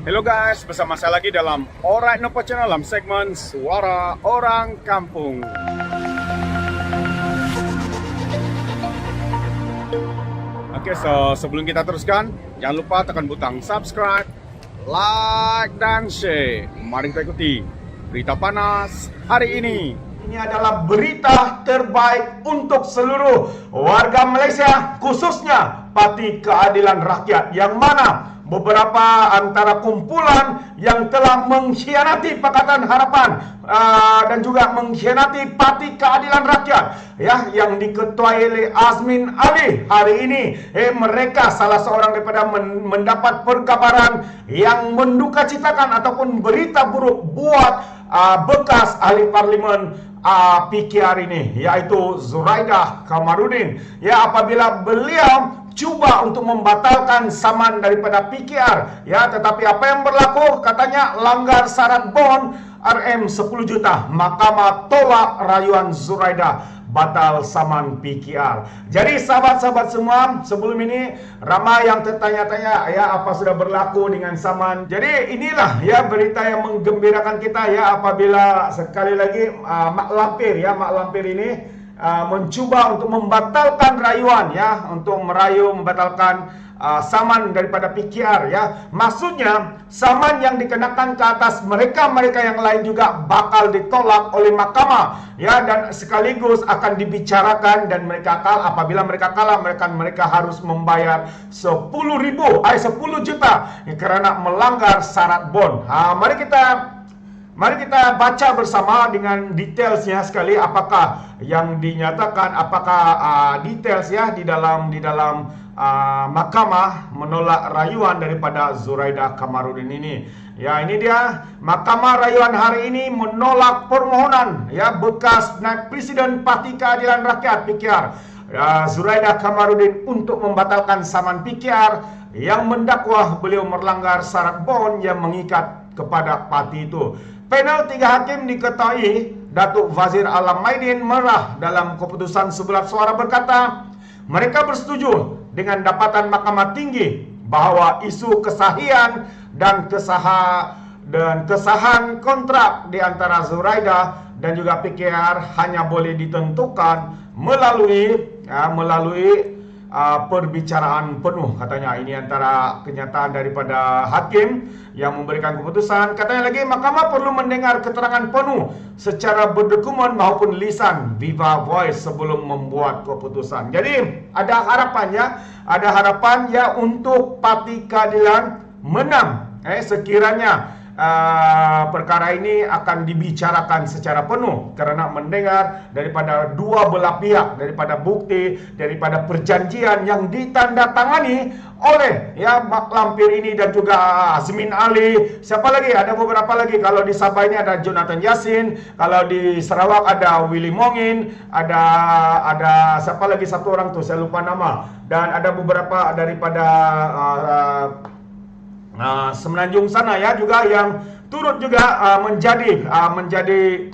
Hello guys, bersama saya lagi dalam Alright Nopo Channel dalam segmen Suara Orang Kampung. Oke, so sebelum kita teruskan, jangan lupa tekan butang subscribe, like, dan share. Mari kita ikuti berita panas hari ini. Ini adalah berita terbaik untuk seluruh warga Malaysia, khususnya Parti Keadilan Rakyat, yang mana beberapa antara kumpulan yang telah mengkhianati Pakatan Harapan dan juga mengkhianati Parti Keadilan Rakyat, ya, yang diketuai oleh Azmin Ali hari ini. Mereka salah seorang daripada mendapat perkabaran yang mendukacitakan ataupun berita buruk buat bekas ahli parlimen PKR ini, yaitu Zuraidah Kamarudin. Ya, apabila beliau cuba untuk membatalkan saman daripada PKR, ya, tetapi apa yang berlaku, katanya langgar syarat bond RM 10 juta. Mahkamah tolak rayuan Zuraidah batal saman PKR. Jadi sahabat-sahabat semua, sebelum ini ramai yang tertanya-tanya, ya, apa sudah berlaku dengan saman. Jadi inilah, ya, berita yang menggembirakan kita, ya, apabila sekali lagi Mak Lampir, ya, Mak Lampir ini mencuba untuk membatalkan rayuan, ya, untuk merayu membatalkan saman daripada PKR, ya. Maksudnya saman yang dikenakan ke atas mereka-mereka yang lain juga bakal ditolak oleh mahkamah, ya, dan sekaligus akan dibicarakan, dan mereka kalah. Apabila mereka kalah, mereka harus membayar 10 juta, ya, kerana melanggar syarat bond. Mari kita baca bersama dengan detailsnya sekali, apakah yang dinyatakan, apakah details, ya, di dalam mahkamah menolak rayuan daripada Zuraidah Kamarudin ini. Ya, ini dia mahkamah rayuan hari ini menolak permohonan, ya, bekas naib presiden Parti Keadilan Rakyat PKR, Zuraidah Kamarudin, untuk membatalkan saman PKR yang mendakwa beliau melanggar syarat bond yang mengikat kepada parti itu. Panel 3 hakim diketahui Datuk Wazir Alam Maidin merah dalam keputusan 11 suara berkata mereka bersetuju dengan dapatan Mahkamah Tinggi bahawa isu kesahihan dan kesahan kontrak di antara Zuraidah dan juga PKR hanya boleh ditentukan melalui perbicaraan penuh, katanya. Ini antara kenyataan daripada hakim yang memberikan keputusan. Katanya lagi, mahkamah perlu mendengar keterangan penuh secara berdokumen maupun lisan viva voice sebelum membuat keputusan. Jadi ada harapan, ya, untuk Parti Keadilan menang. Sekiranya perkara ini akan dibicarakan secara penuh kerana mendengar daripada dua belah pihak, daripada bukti, daripada perjanjian yang ditandatangani oleh, ya, Mak Lampir ini dan juga Azmin Ali. Siapa lagi? Ada beberapa lagi. Kalau di Sabah ini ada Jonathan Yassin, kalau di Sarawak ada Willy Mongin, ada siapa lagi, satu orang tuh saya lupa nama, dan ada beberapa daripada Semenanjung sana, ya, juga yang turut juga menjadi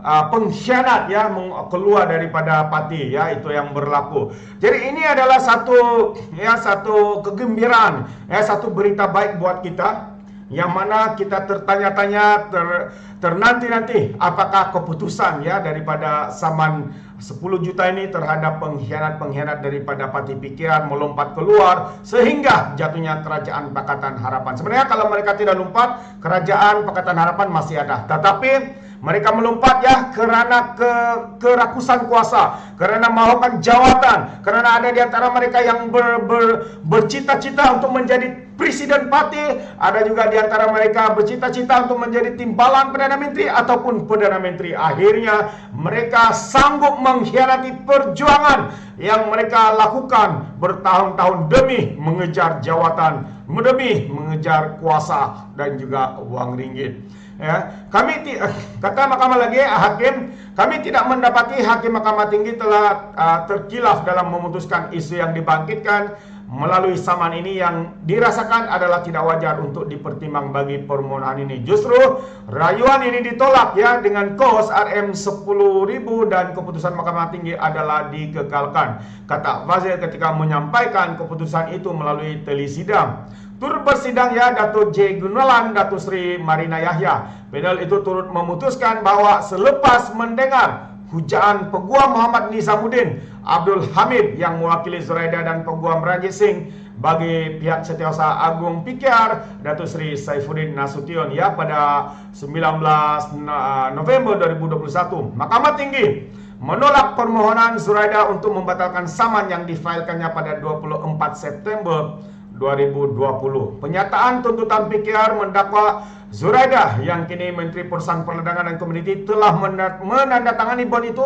pengkhianat, ya, keluar daripada parti, ya, itu yang berlaku. Jadi ini adalah satu kegembiraan, ya, satu berita baik buat kita, yang mana kita tertanya-tanya, ternanti-nanti apakah keputusan, ya, daripada saman 10 juta ini terhadap pengkhianat daripada parti PKR melompat keluar sehingga jatuhnya kerajaan Pakatan Harapan. Sebenarnya kalau mereka tidak lompat, kerajaan Pakatan Harapan masih ada. Tetapi mereka melompat, ya, kerana kerakusan kuasa, kerana mahukan jawatan, kerana ada di antara mereka yang bercita-cita untuk menjadi presiden parti, ada juga di antara mereka bercita-cita untuk menjadi timbalan Perdana Menteri ataupun Perdana Menteri. Akhirnya mereka sanggup mengkhianati perjuangan yang mereka lakukan bertahun-tahun demi mengejar jawatan, demi mengejar kuasa dan juga wang ringgit. Ya, kata mahkamah lagi, hakim, kami tidak mendapati hakim Mahkamah Tinggi telah terkilaf dalam memutuskan isu yang dibangkitkan melalui saman ini yang dirasakan adalah tidak wajar untuk dipertimbang bagi permohonan ini. Justru rayuan ini ditolak ya dengan kos Rm10.000 dan keputusan Mahkamah Tinggi adalah dikekalkan, kata Fazil ketika menyampaikan keputusan itu melalui telesidang. Turut bersidang ya Datuk J. Gunalan, Datuk Sri Marina Yahya. Panel itu turut memutuskan bahwa selepas mendengar hujaan Peguam Muhammad Nizamuddin Abdul Hamid yang mewakili Zuraida dan Peguam Ranjit Singh bagi pihak Setiausaha Agung PKR Datuk Sri Saifuddin Nasution ya pada 19 November 2021, Mahkamah Tinggi menolak permohonan Zuraida untuk membatalkan saman yang difailkannya pada 24 September 2020. Penyataan tuntutan PKR mendakwa Zuraida yang kini Menteri Perusahaan Perdagangan dan Komuniti telah menandatangani bond itu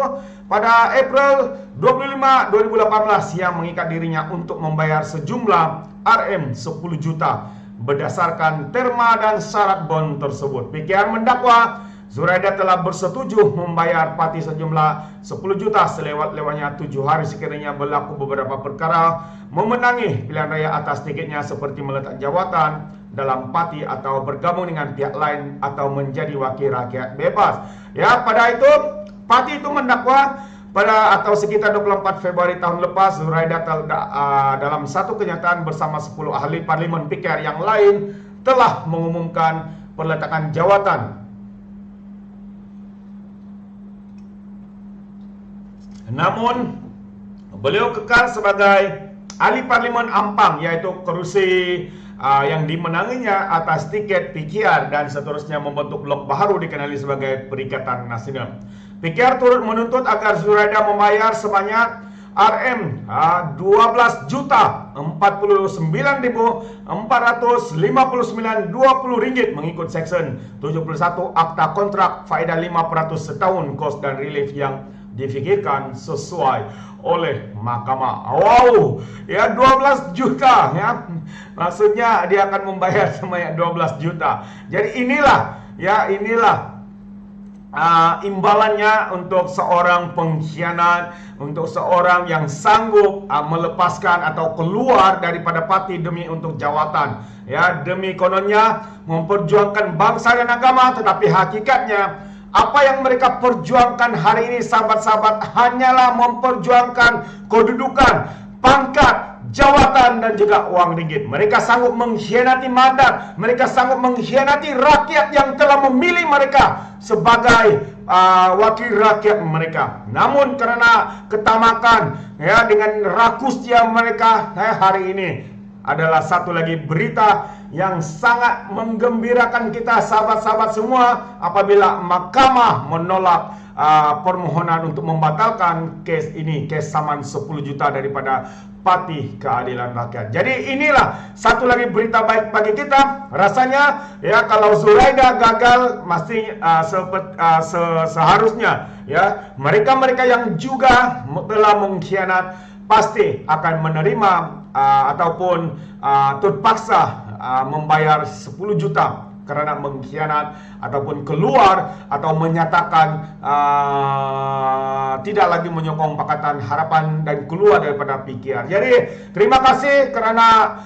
pada April 25, 2018 yang mengikat dirinya untuk membayar sejumlah Rm10 juta berdasarkan terma dan syarat bond tersebut. PKR mendakwa Zuraida telah bersetuju membayar parti sejumlah 10 juta selewat-lewatnya 7 hari sekiranya berlaku beberapa perkara memenangi pilihan raya atas tiketnya seperti meletak jawatan dalam parti atau bergabung dengan pihak lain atau menjadi wakil rakyat bebas. Ya, pada itu parti itu mendakwa pada atau sekitar 24 Februari tahun lepas Zuraida dalam satu kenyataan bersama 10 ahli parlimen PKR yang lain telah mengumumkan peletakan jawatan. Namun beliau kekal sebagai ahli parlimen Ampang, yaitu kerusi yang dimenanginya atas tiket PKR dan seterusnya membentuk blok baru dikenali sebagai Perikatan Nasional. PKR turut menuntut agar Zuraida membayar sebanyak Rm 12.049.459.20 ringgit mengikut Seksyen 71 Akta Kontrak faedah 5% setahun kos dan relief yang difikirkan sesuai oleh mahkamah. Wow, ya 12 juta ya. Maksudnya dia akan membayar sebanyak 12 juta. Jadi inilah imbalannya untuk seorang pengkhianat, untuk seorang yang sanggup melepaskan atau keluar daripada parti demi untuk jawatan. Ya, demi kononnya memperjuangkan bangsa dan agama, tetapi hakikatnya apa yang mereka perjuangkan hari ini sahabat-sahabat hanyalah memperjuangkan kedudukan, pangkat, jawatan dan juga uang ringgit. Mereka sanggup mengkhianati mandat, mereka sanggup mengkhianati rakyat yang telah memilih mereka sebagai wakil rakyat mereka. Namun karena ketamakan ya dengan rakusnya mereka hari ini adalah satu lagi berita yang sangat menggembirakan kita sahabat-sahabat semua apabila mahkamah menolak permohonan untuk membatalkan kes ini, kes saman 10 juta daripada Parti Keadilan Rakyat. Jadi inilah satu lagi berita baik bagi kita. Rasanya ya kalau Zuraida gagal mesti seharusnya ya mereka-mereka yang juga telah mengkhianat pasti akan menerima ataupun terpaksa membayar 10 juta karena mengkhianat ataupun keluar atau menyatakan tidak lagi menyokong Pakatan Harapan dan keluar daripada PKR. Jadi terima kasih kerana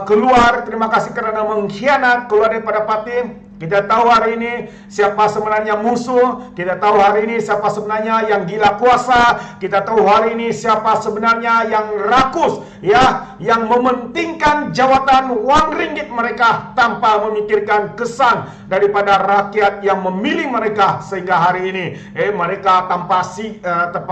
keluar, terima kasih kerana mengkhianat, keluar daripada parti. Kita tahu hari ini siapa sebenarnya musuh, kita tahu hari ini siapa sebenarnya yang gila kuasa, kita tahu hari ini siapa sebenarnya yang rakus, ya, yang mementingkan jawatan uang ringgit mereka tanpa memikirkan kesan daripada rakyat yang memilih mereka sehingga hari ini mereka tanpa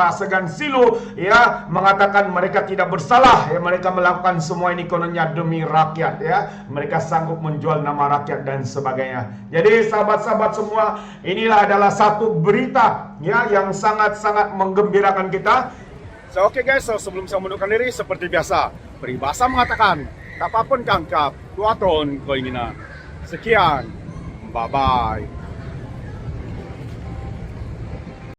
segan silu ya mengatakan mereka tidak bersalah, ya, mereka melakukan semua ini kononnya demi rakyat, ya, mereka sanggup menjual nama rakyat dan sebagainya. Jadi sahabat-sahabat semua, inilah adalah satu berita ya yang sangat-sangat menggembirakan kita. So, oke guys, so sebelum saya mundurkan diri seperti biasa, peribahasa mengatakan tak apapun kangkap, tuaton keinginan. Sekian, bye bye.